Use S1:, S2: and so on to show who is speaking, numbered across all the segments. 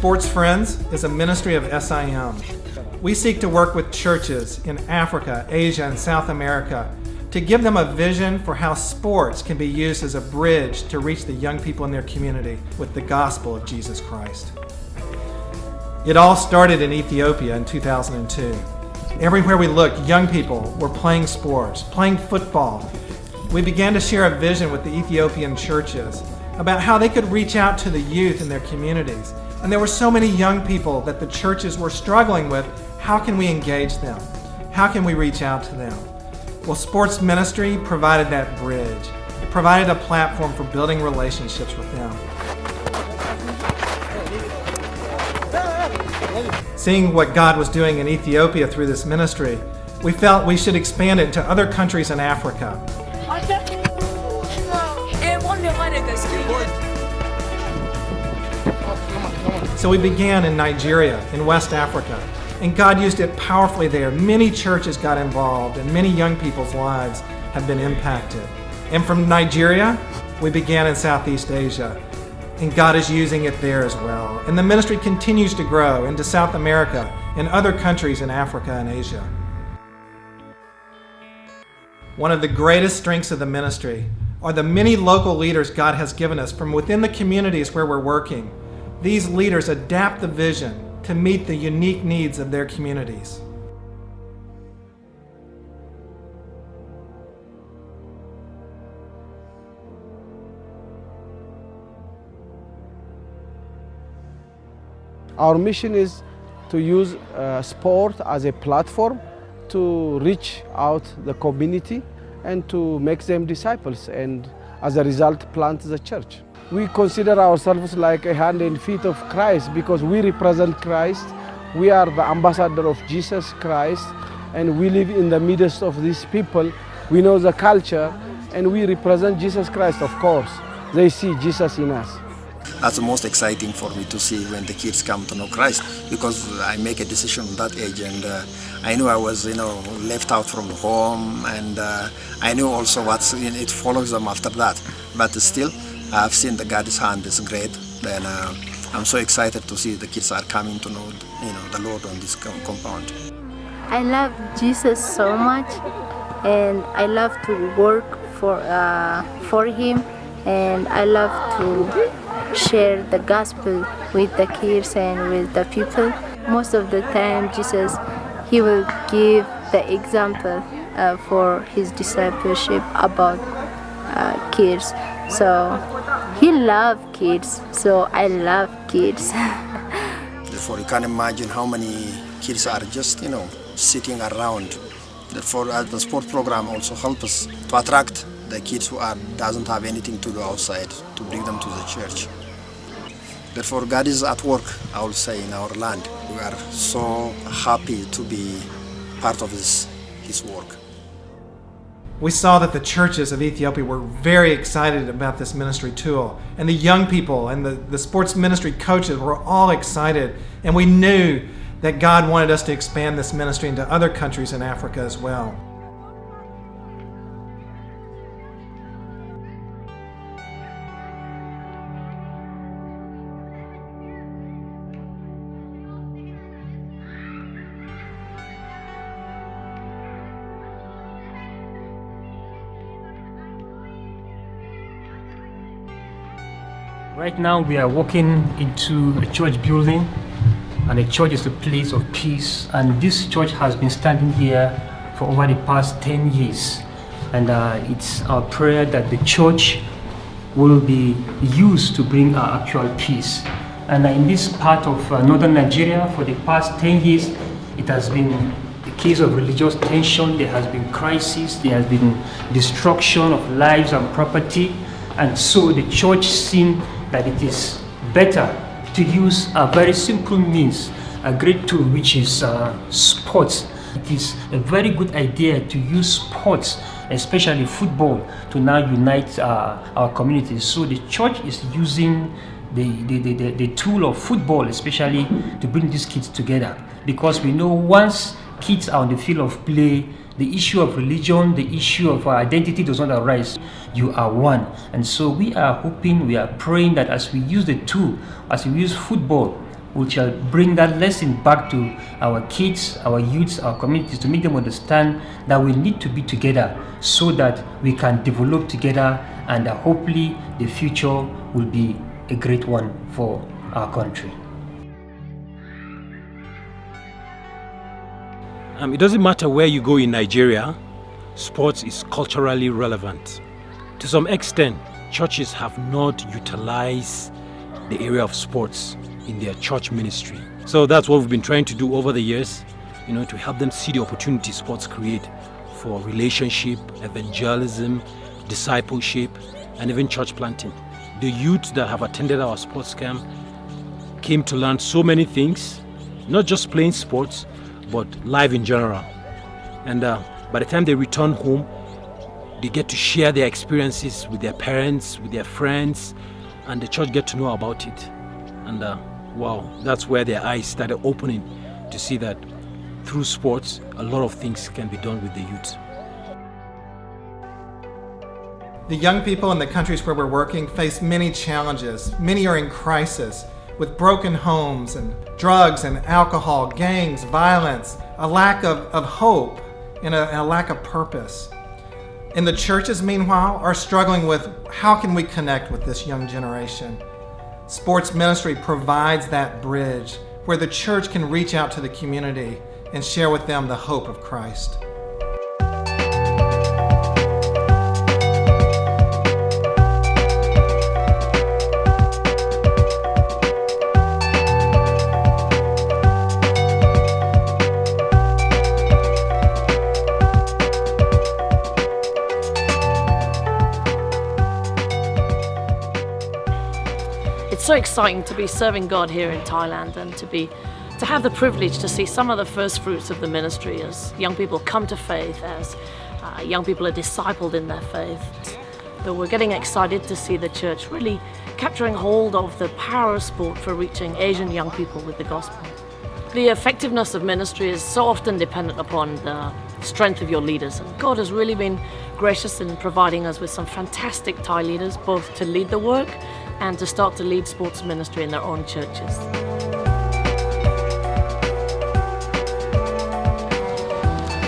S1: Sports Friends is a ministry of SIM. We seek to work with churches in Africa, Asia, and South America to give them a vision for how sports can be used as a bridge to reach the young people in their community with the gospel of Jesus Christ. It all started in Ethiopia in 2002. Everywhere we looked, young people were playing sports, playing football. We began to share a vision with the Ethiopian churches about how they could reach out to the youth in their communities. And there were so many young people that the churches were struggling with. How can we engage them? How can we reach out to them? Well, sports ministry provided that bridge. It provided a platform for building relationships with them. Seeing what God was doing in Ethiopia through this ministry, we felt we should expand it to other countries in Africa. So we began in Nigeria, in West Africa, and God used it powerfully there. Many churches got involved, and many young people's lives have been impacted. And from Nigeria, we began in Southeast Asia, and God is using it there as well. And the ministry continues to grow into South America and other countries in Africa and Asia. One of the greatest strengths of the ministry are the many local leaders God has given us from within the communities where we're working. These leaders adapt the vision to meet the unique needs of their communities.
S2: Our mission is to use sport as a platform to reach out the community and to make them disciples, and as a result plant the church. We consider ourselves like a hand and feet of Christ because we represent Christ. We are the ambassador of Jesus Christ, and we live in the midst of these people. We know the culture, and we represent Jesus Christ, of course. They see Jesus in us.
S3: That's the most exciting for me to see when the kids come to know Christ, because I make a decision at that age, and I knew I was, left out from home, and I knew also what it follows them after that. But still, I've seen the God's hand is great, and I'm so excited to see the kids are coming to know, the Lord on this compound.
S4: I love Jesus so much, and I love to work for Him, and I love to share the gospel with the kids and with the people. Most of the time, Jesus, He will give the example for His discipleship about kids. So He loves kids, so I love kids.
S3: Therefore, you can imagine how many kids are just, sitting around. Therefore, the sport program also helps us to attract the kids who doesn't have anything to do outside, to bring them to the church. Therefore, God is at work, I will say, in our land. We are so happy to be part of His work.
S1: We saw that the churches of Ethiopia were very excited about this ministry tool, and the young people and the sports ministry coaches were all excited, and we knew that God wanted us to expand this ministry into other countries in Africa as well.
S5: Right now we are walking into a church building, and the church is a place of peace, and this church has been standing here for over the past 10 years, and it's our prayer that the church will be used to bring our actual peace. And in this part of northern Nigeria, for the past 10 years, it has been a case of religious tension. There has been crisis, there has been destruction of lives and property, and so the church seen that it is better to use a very simple means, a great tool, which is sports. It is a very good idea to use sports, especially football, to now unite our communities. So the church is using the tool of football, especially to bring these kids together, because we know once kids are on the field of play, the issue of religion, the issue of identity does not arise. You are one. And so we are hoping, we are praying that as we use the tool, as we use football we shall bring that lesson back to our kids, our youths, our communities, to make them understand that we need to be together so that we can develop together, and hopefully the future will be a great one for our country.
S6: It doesn't matter where you go in Nigeria, sports is culturally relevant. To some extent, churches have not utilized the area of sports in their church ministry. So that's what we've been trying to do over the years, to help them see the opportunity sports create for relationship, evangelism, discipleship, and even church planting. The youth that have attended our sports camp came to learn so many things, not just playing sports, but life in general. And by the time they return home, they get to share their experiences with their parents, with their friends, and the church get to know about it. And wow, that's where their eyes started opening to see that through sports, a lot of things can be done with the youth.
S1: The young people in the countries where we're working face many challenges. Many are in crisis, with broken homes and drugs and alcohol, gangs, violence, a lack of hope, and a lack of purpose. And the churches, meanwhile, are struggling with how can we connect with this young generation. Sports ministry provides that bridge where the church can reach out to the community and share with them the hope of Christ.
S7: It's so exciting to be serving God here in Thailand and to have the privilege to see some of the first fruits of the ministry as young people come to faith, as young people are discipled in their faith. So we're getting excited to see the church really capturing hold of the power of sport for reaching Asian young people with the gospel. The effectiveness of ministry is so often dependent upon the strength of your leaders, and God has really been gracious in providing us with some fantastic Thai leaders, both to lead the work and to start to lead sports ministry in their own churches.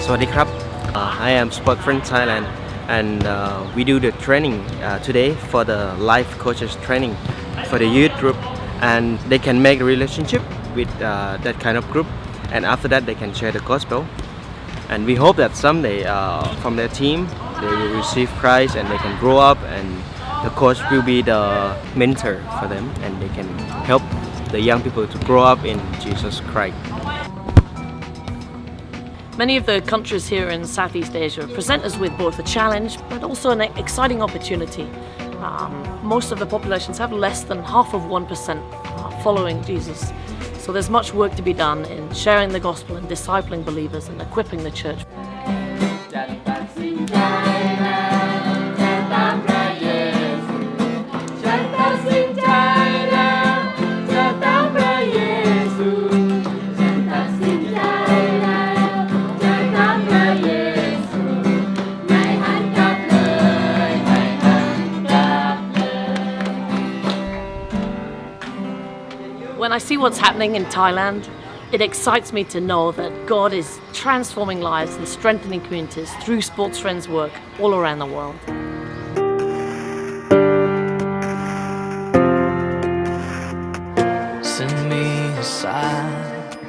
S8: Sawadee krap. I am Sport Friend Thailand, and we do the training today for the life coaches training for the youth group, and they can make a relationship with that kind of group, and after that they can share the gospel. And we hope that someday from their team they will receive Christ and they can grow up, and the coach will be the mentor for them, and they can help the young people to grow up in Jesus Christ.
S7: Many of the countries here in Southeast Asia present us with both a challenge but also an exciting opportunity. Most of the populations have less than 0.5% following Jesus. So there's much work to be done in sharing the gospel and discipling believers and equipping the church. When I see what's happening in Thailand, it excites me to know that God is transforming lives and strengthening communities through Sports Friends work all around the world.
S9: Send me aside.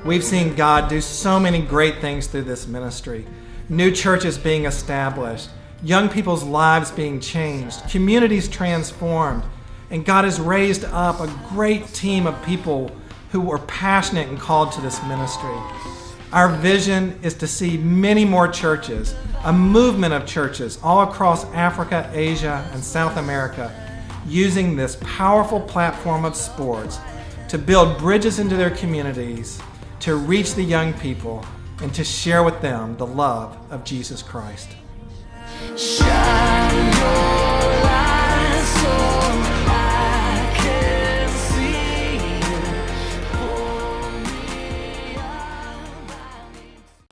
S1: We've seen God do so many great things through this ministry. New churches being established, young people's lives being changed, communities transformed, and God has raised up a great team of people who are passionate and called to this ministry. Our vision is to see many more churches, a movement of churches all across Africa, Asia, and South America, using this powerful platform of sports to build bridges into their communities, to reach the young people, and to share with them the love of Jesus Christ.
S9: Shine your